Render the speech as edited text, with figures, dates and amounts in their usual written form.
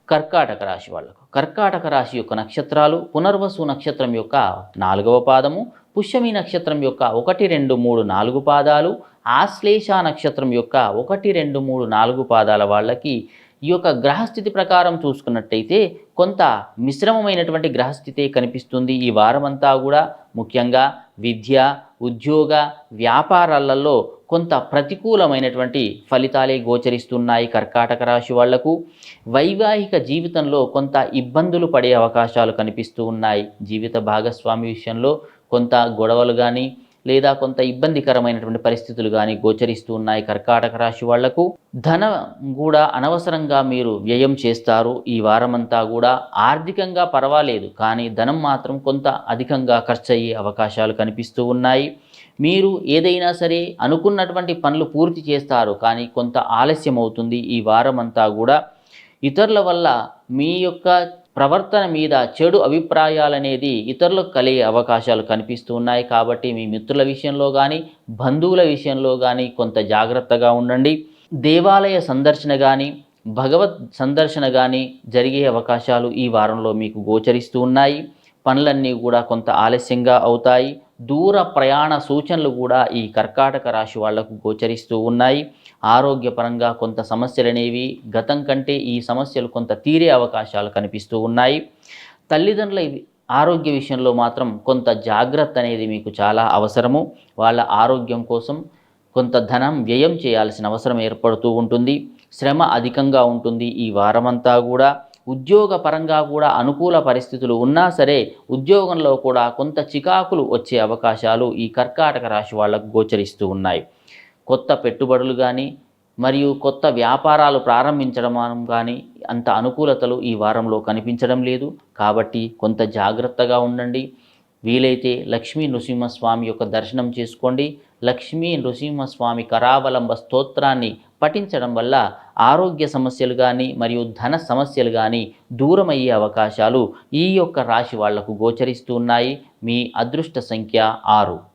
కర్కాటక రాశి వాళ్ళకు. కర్కాటక రాశి యొక్క నక్షత్రాలు పునర్వసు నక్షత్రం యొక్క 4వ పాదము, పుష్యమి నక్షత్రం యొక్క 1, 2, 3, 4 పాదాలు, ఆశ్లేష నక్షత్రం యొక్క 1, 2, 3, 4 పాదాల వాళ్ళకి ఈ యొక్క గ్రహస్థితి ప్రకారం చూసుకున్నట్టయితే కొంత మిశ్రమమైనటువంటి గ్రహస్థితే కనిపిస్తుంది ఈ వారమంతా కూడా. ముఖ్యంగా విద్య, ఉద్యోగ, వ్యాపారాలలో కొంత ప్రతికూలమైనటువంటి ఫలితాలే గోచరిస్తున్నాయి కర్కాటక రాశి వాళ్లకు. వైవాహిక జీవితంలో కొంత ఇబ్బందులు పడే అవకాశాలు కనిపిస్తూ ఉన్నాయి. జీవిత భాగస్వామి విషయంలో కొంత గొడవలు కానీ లేదా కొంత ఇబ్బందికరమైనటువంటి పరిస్థితులు కానీ గోచరిస్తూ ఉన్నాయి కర్కాటక రాశి వాళ్లకు. ధనం కూడా అనవసరంగా మీరు వ్యయం చేస్తారు ఈ వారమంతా కూడా. ఆర్థికంగా పర్వాలేదు, కానీ ధనం మాత్రం కొంత అధికంగా ఖర్చు అయ్యే అవకాశాలు కనిపిస్తూ ఉన్నాయి. మీరు ఏదైనా సరే అనుకున్నటువంటి పనులు పూర్తి చేస్తారు, కానీ కొంత ఆలస్యం అవుతుంది ఈ వారమంతా కూడా. ఇతరుల వల్ల మీ యొక్క ప్రవర్తన మీద చెడు అభిప్రాయాలనేది ఇతరులకు కలిగే అవకాశాలు కనిపిస్తూ ఉన్నాయి. కాబట్టి మీ మిత్రుల విషయంలో కానీ బంధువుల విషయంలో కానీ కొంత జాగ్రత్తగా ఉండండి. దేవాలయ సందర్శన కానీ భగవత్ సందర్శన కానీ జరిగే అవకాశాలు ఈ వారంలో మీకు గోచరిస్తూ ఉన్నాయి. పనులన్నీ కూడా కొంత ఆలస్యంగా అవుతాయి. దూర ప్రయాణ సూచనలు కూడా ఈ కర్కాటక రాశి వాళ్లకు గోచరిస్తూ ఉన్నాయి. ఆరోగ్యపరంగా కొంత సమస్యలు అనేవి గతం కంటే ఈ సమస్యలు కొంత తీరే అవకాశాలు కనిపిస్తూ ఉన్నాయి. తల్లిదండ్రుల ఆరోగ్య విషయంలో మాత్రం కొంత జాగ్రత్త అనేది మీకు చాలా అవసరము. వాళ్ళ ఆరోగ్యం కోసం కొంత ధనం వ్యయం చేయాల్సిన అవసరం ఏర్పడుతూ ఉంటుంది. శ్రమ అధికంగా ఉంటుంది ఈ వారమంతా కూడా. ఉద్యోగ పరంగా కూడా అనుకూల పరిస్థితులు ఉన్నా సరే ఉద్యోగంలో కూడా కొంత చికాకులు వచ్చే అవకాశాలు ఈ కర్కాటక రాశి వాళ్ళకు గోచరిస్తూ ఉన్నాయి. కొత్త పెట్టుబడులు కానీ మరియు కొత్త వ్యాపారాలు ప్రారంభించడం కానీ అంత అనుకూలతలు ఈ వారంలో కనిపించడం లేదు. కాబట్టి కొంత జాగ్రత్తగా ఉండండి. వీలైతే లక్ష్మీ నృసింహస్వామి యొక్క దర్శనం చేసుకోండి. లక్ష్మీ నృసింహస్వామి కరావలంబ స్తోత్రాన్ని పఠించడం వల్ల ఆరోగ్య సమస్యలు కానీ మరియు ధన సమస్యలు కానీ దూరమయ్యే అవకాశాలు ఈ యొక్క రాశి వాళ్లకు గోచరిస్తూ ఉన్నాయి. మీ అదృష్ట సంఖ్య 6.